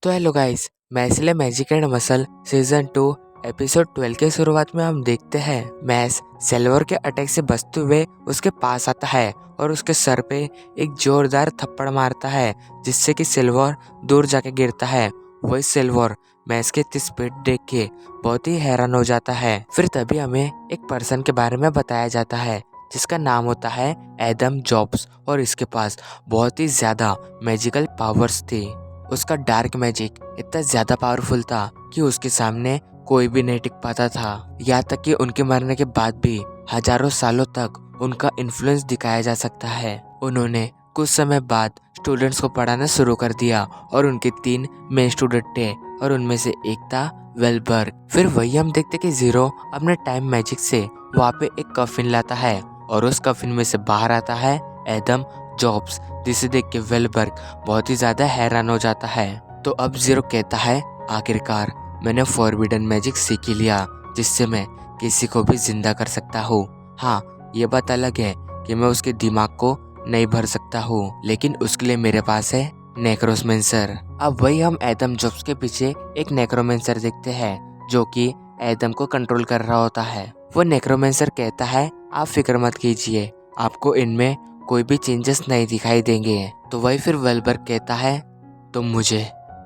तो hello guys, मैं इसलिए magic and muscle season 2 episode 12 के शुरुआत में हम देखते हैं मैस सिल्वर के अटैक से बचते हुए उसके पास आता है और उसके सर पे एक जोरदार थप्पड़ मारता है जिससे कि सिल्वर दूर जाके गिरता है। वही सिल्वर मैस की इतनी स्पीड देख के बहुत ही हैरान हो जाता है। फिर तभी हमें एक पर्सन के बारे में बताया जाता है जिसका नाम होता है एडम जॉब्स और इसके पास बहुत ही ज्यादा मैजिकल पावर्स थी। उसका डार्क मैजिक इतना ज्यादा पावरफुल था कि उसके सामने कोई भी नहीं टिक पाता था। यहाँ तक कि उनके मरने के बाद भी हजारों सालों तक उनका इन्फ्लुएंस दिखाया जा सकता है। उन्होंने कुछ समय बाद स्टूडेंट्स को पढ़ाना शुरू कर दिया और उनके 3 मेन स्टूडेंट थे और उनमें से एक था वेलबर्ग। फिर वही हम देखते कि जीरो अपने टाइम मैजिक से वहाँ पे एक कफिन लाता है और उस कफिन में से बाहर आता है एडम जॉब्स, जिसे देख के वेलबर्ग बहुत ही ज्यादा हैरान हो जाता है। तो अब जीरो कहता है आखिरकार मैंने फॉरबिडन मैजिक सीख ही लिया जिससे मैं किसी को भी जिंदा कर सकता हूँ। हाँ, ये बात अलग है कि मैं उसके दिमाग को नहीं भर सकता हूँ, लेकिन उसके लिए मेरे पास है नेक्रोमेंसर। अब वही हम एडम जॉब्स के पीछे एक नेक्रोमेंसर देखते हैं जो कि एडम को कंट्रोल कर रहा होता है। वो नेक्रोमेंसर कहता है आप फिक्र मत कीजिए, आपको इनमें कोई भी चेंजेस नहीं दिखाई देंगे। तो वही फिर वेलबर्ग कहता है तुम मुझे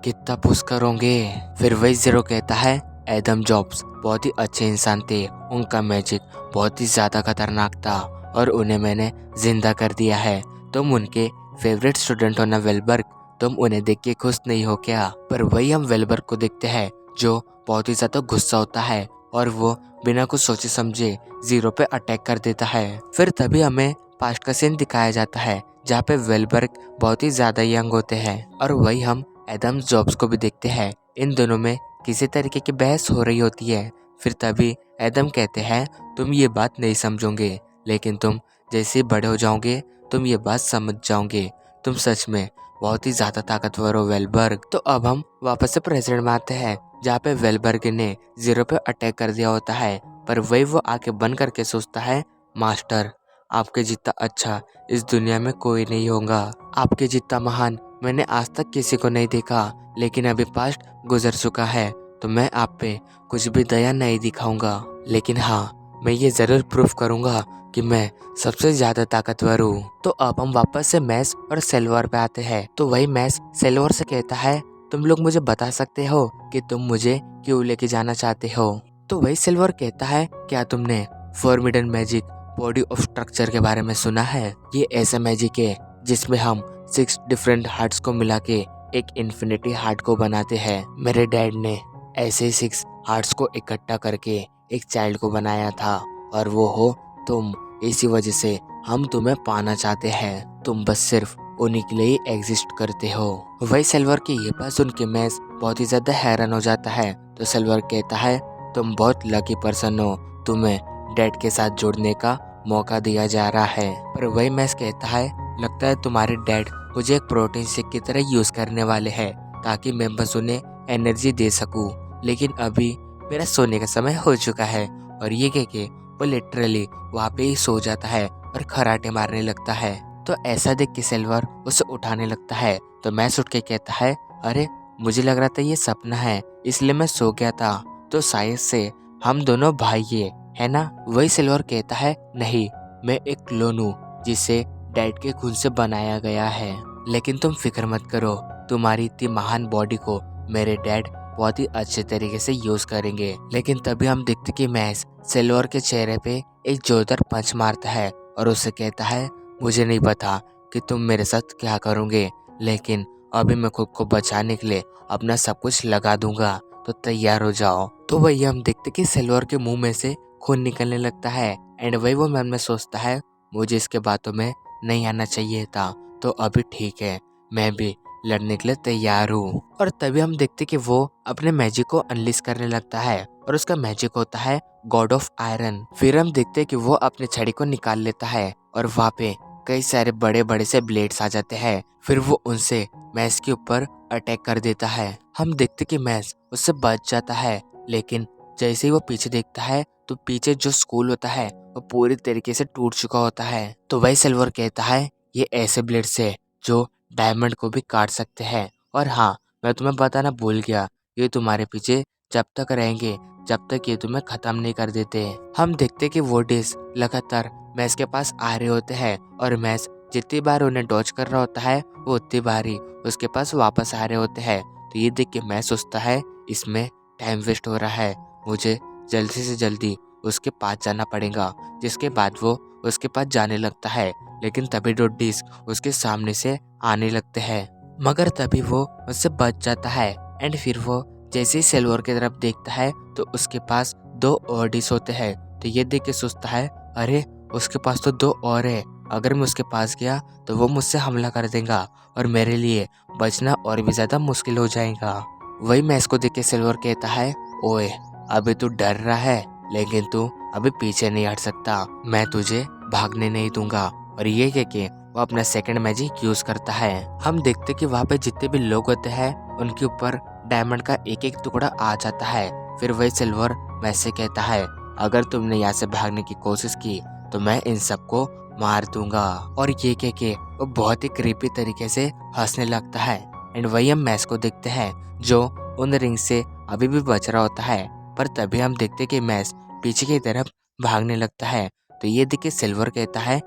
कितना पुश करोगे। फिर वही जीरो कहता है एडम जॉब्स बहुत ही अच्छे इंसान थे, उनका मैजिक बहुत ही ज्यादा खतरनाक था और उन्हें मैंने जिंदा कर दिया है। तुम उनके फेवरेट स्टूडेंट हो ना वेलबर्ग, तुम उन्हें देख के खुश नहीं हो क्या। पर वही हम वेलबर्ग को देखते हैं जो बहुत ही ज्यादा गुस्सा होता है और वो बिना कुछ सोचे समझे जीरो पे अटैक कर देता है। फिर तभी हमें पास्ट का सीन दिखाया जाता है जहाँ पे वेलबर्ग बहुत ही ज्यादा यंग होते हैं और वही हम एडम जॉब्स को भी देखते हैं। इन दोनों में किसी तरीके की बहस हो रही होती है। फिर तभी एडम कहते हैं तुम ये बात नहीं समझोगे, लेकिन तुम जैसे ही बड़े हो जाओगे तुम ये बात समझ जाओगे। तुम सच में बहुत ही ज्यादा ताकतवर हो वेलबर्ग। तो अब हम वापस से प्रेजेंट में आते हैं जहाँ पे वेलबर्ग ने जीरो पे अटैक कर दिया होता है। पर वही वो आके बंद करके सोचता है मास्टर, आपके जितना अच्छा इस दुनिया में कोई नहीं होगा, आपके जितना महान मैंने आज तक किसी को नहीं देखा। लेकिन अभी पास्ट गुजर चुका है तो मैं आप पे कुछ भी दया नहीं दिखाऊंगा, लेकिन हाँ मैं ये जरूर प्रूफ करूंगा कि मैं सबसे ज्यादा ताकतवर हूँ। तो अब हम वापस से मैस और सिल्वर पे आते हैं। तो वही मैस सिल्वर से कहता है तुम लोग मुझे बता सकते हो कि तुम मुझे क्यों लेके जाना चाहते हो। तो वही सिल्वर कहता है क्या तुमने forbidden magic body of structure के बारे में सुना है। ये ऐसा मैजिक है जिसमें हम 6 डिफरेंट हार्ट्स को मिला के एक इन्फिनिटी हार्ट को बनाते हैं। मेरे डैड ने ऐसे 6 हार्ट्स को इकट्ठा करके एक चाइल्ड को बनाया था और वो हो तुम। इसी वजह से हम तुम्हें पाना चाहते हैं, तुम बस सिर्फ उन्हीं के लिए ही एग्जिस्ट करते हो। वही सिल्वर की ये बात सुन के मैस बहुत ही ज्यादा हैरान हो जाता है। तो सिल्वर कहता है तुम बहुत लकी पर्सन हो, तुम्हें डैड के साथ जुड़ने का मौका दिया जा रहा है। पर वही मैस कहता है लगता है तुम्हारे डैड मुझे एक प्रोटीन शेक की तरह यूज करने वाले हैं ताकि मैं बस उन्हें एनर्जी दे सकूं, लेकिन अभी मेरा सोने का समय हो चुका है। और ये कह के वो लिटरली वहाँ पे ही सो जाता है और खराटे मारने लगता है। तो ऐसा देख के सिल्वर उसे उठाने लगता है। तो मैस उठ के कहता है अरे मुझे लग रहा था ये सपना है इसलिए मैं सो गया था, तो शायद से हम दोनों भाई है ना। वही सिल्वर कहता है नहीं, मैं एक क्लोन हूँ जिसे डैड के खून से बनाया गया है, लेकिन तुम फिक्र मत करो, तुम्हारी इतनी महान बॉडी को मेरे डैड बहुत ही अच्छे तरीके से यूज करेंगे। लेकिन तभी हम देखते कि मैस सिल्वर के चेहरे पे एक जोरदार पंच मारता है और उसे कहता है मुझे नहीं पता कि तुम मेरे साथ क्या करोगे, लेकिन अभी मैं खुद को बचाने के लिए अपना सब कुछ लगा दूंगा, तो तैयार हो जाओ। तो वही हम देखते कि सिल्वर के मुंह में से खून निकलने लगता है एंड वही वो मन में सोचता है मुझे इसके बातों में नहीं आना चाहिए था, तो अभी ठीक है, मैं भी लड़ने के लिए तैयार हूँ। और तभी हम देखते कि वो अपने मैजिक को अनलिश करने लगता है और उसका मैजिक होता है गॉड ऑफ आयरन। फिर हम देखते कि वो अपने छड़ी को निकाल लेता है और वहाँ पे कई सारे बड़े बड़े से ब्लेड्स आ जाते हैं। फिर वो उनसे मैस के ऊपर अटैक कर देता है। हम देखते कि मैस उससे बच जाता है, लेकिन जैसे ही वो पीछे देखता है तो पीछे जो स्कूल होता है वो पूरी तरीके से टूट चुका होता है। तो वही सिल्वर कहता है ये ऐसे ब्लेड्स है जो डायमंड को भी काट सकते हैं, और हाँ मैं तुम्हें बताना भूल गया, ये तुम्हारे पीछे जब तक रहेंगे जब तक ये तुम्हें खत्म नहीं कर देते। हम देखते कि वो डिस लगातार मैस के पास आ रहे होते हैं और मैस जितनी बार उन्हें डॉज कर रहा होता है वो उतनी बार ही उसके पास वापस आ रहे होते हैं। तो ये देख के मैस सोचता है इसमें टाइम वेस्ट हो रहा है, मुझे जल्दी से जल्दी उसके पास जाना पड़ेगा। जिसके बाद वो उसके पास जाने लगता है, लेकिन तभी दो डिस्क उसके सामने से आने लगते हैं, मगर तभी वो उससे बच जाता है। एंड फिर वो जैसे ही सिल्वर की तरफ देखता है तो उसके पास दो और डिस्क होते हैं। तो ये देख के सोचता है अरे उसके पास तो दो और है, अगर मैं उसके पास गया तो वो मुझसे हमला कर देगा और मेरे लिए बचना और भी ज्यादा मुश्किल हो जाएगा। वही मैं इसको देख के सिल्वर कहता है ओए अभी तू डर रहा है, लेकिन तू अभी पीछे नहीं हट सकता, मैं तुझे भागने नहीं दूंगा। और ये कह के वो अपना सेकंड मैजिक यूज करता है। हम देखते कि वहाँ पे जितने भी लोग होते हैं उनके ऊपर डायमंड का एक एक टुकड़ा आ जाता है। फिर वही सिल्वर मैसे कहता है अगर तुमने यहाँ से भागने की कोशिश की तो मैं इन सबको मार दूंगा। और ये कह के वो बहुत ही क्रीपी तरीके से हंसने लगता है। एंड वही हम मैस को देखते हैं जो उन रिंग से अभी भी बच रहा होता है। पर तभी हम देखते कि मैस पीछे की तरफ भागने लगता है। तो ये देख के सिल्वर कहता है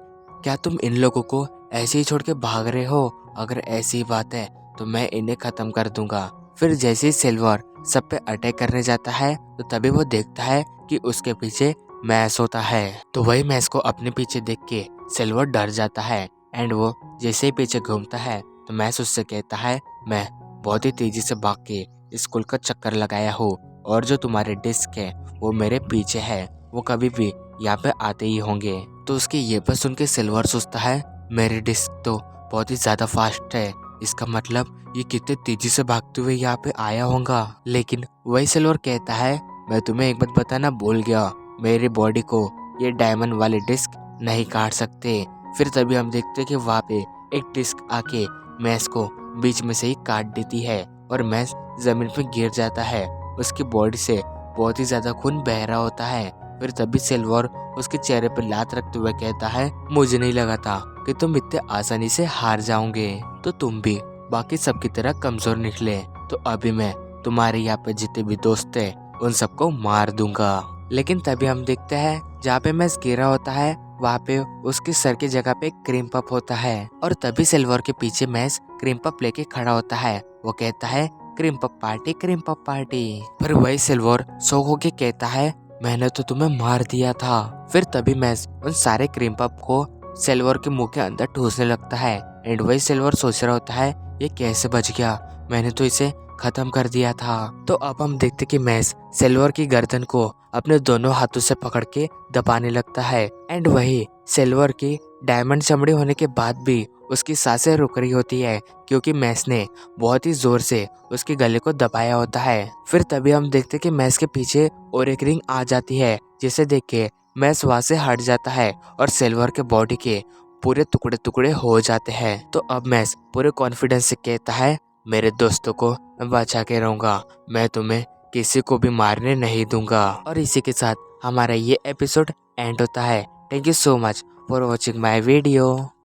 क्या तुम इन लोगों को ऐसे ही छोड़ के भाग रहे हो? अगर ऐसी ही बात है तो मैं इन्हें खत्म कर दूंगा। फिर जैसे ही सिल्वर सब पे अटैक करने जाता है तो तभी वो देखता है कि उसके पीछे मैस होता है। तो वही मैस को अपने पीछे देख के सिल्वर डर जाता है। एंड वो जैसे ही पीछे घूमता है तो मैस उससे कहता है मैं बहुत ही तेजी से भाग के स्कूल का चक्कर लगाया हूँ और जो तुम्हारे डिस्क है वो मेरे पीछे है, वो कभी भी यहाँ पे आते ही होंगे। तो उसके ये पर सुन के सिल्वर सोचता है मेरे डिस्क तो बहुत ही ज्यादा फास्ट है, इसका मतलब ये कितने तेजी से भागते हुए यहाँ पे आया होगा। लेकिन वही सिल्वर कहता है मैं तुम्हें एक बात बताना भूल गया, मेरी बॉडी को ये डायमंड वाले डिस्क नहीं काट सकते। फिर तभी हम देखते कि वहाँ पे एक डिस्क आके मैस को बीच में से ही काट देती है और मैस जमीन पे गिर जाता है। उसकी बॉडी से बहुत ही ज्यादा खून बह रहा होता है। फिर तभी सिल्वर उसके चेहरे पर लात रखते हुए कहता है मुझे नहीं लगा था कि तुम इतने आसानी से हार जाओगे, तो तुम भी बाकी सबकी तरह कमजोर निकले, तो अभी मैं तुम्हारे यहाँ पे जितने भी दोस्त थे उन सबको मार दूंगा। लेकिन तभी हम देखते हैं जहाँ पे मैस गिरा होता है वहाँ पे उसके सर की जगह पे क्रीम पफ होता है और तभी सिल्वर के पीछे मैस क्रीम पफ लेके खड़ा होता है। वो कहता है cream puff party, cream puff party. पर वही सिल्वर शौक होके कहता है मैंने तो तुम्हें मार दिया था। फिर तभी मैस उन सारे क्रीम पफ को सिल्वर के मुंह के अंदर ठूसने लगता है। एंड वही सिल्वर सोच रहा होता है ये कैसे बच गया, मैंने तो इसे खत्म कर दिया था। तो अब हम देखते कि मैस सिल्वर की गर्दन को अपने दोनों हाथों से पकड़ के दबाने लगता है। एंड वही सिल्वर की डायमंड चमड़ी होने के बाद भी उसकी सांसें रुक रही होती है क्योंकि मैस ने बहुत ही जोर से उसके गले को दबाया होता है। फिर तभी हम देखते कि मैस के पीछे और एक रिंग आ जाती है जिसे देख के मैस वहां से हट जाता है और सिल्वर के बॉडी के पूरे टुकड़े टुकड़े हो जाते हैं। तो अब मैस पूरे कॉन्फिडेंस से कहता है मेरे दोस्तों को मैं बचा के रहूंगा, मैं तुम्हें किसी को भी मारने नहीं दूंगा। और इसी के साथ हमारा ये एपिसोड एंड होता है। Thank you so much for watching my video.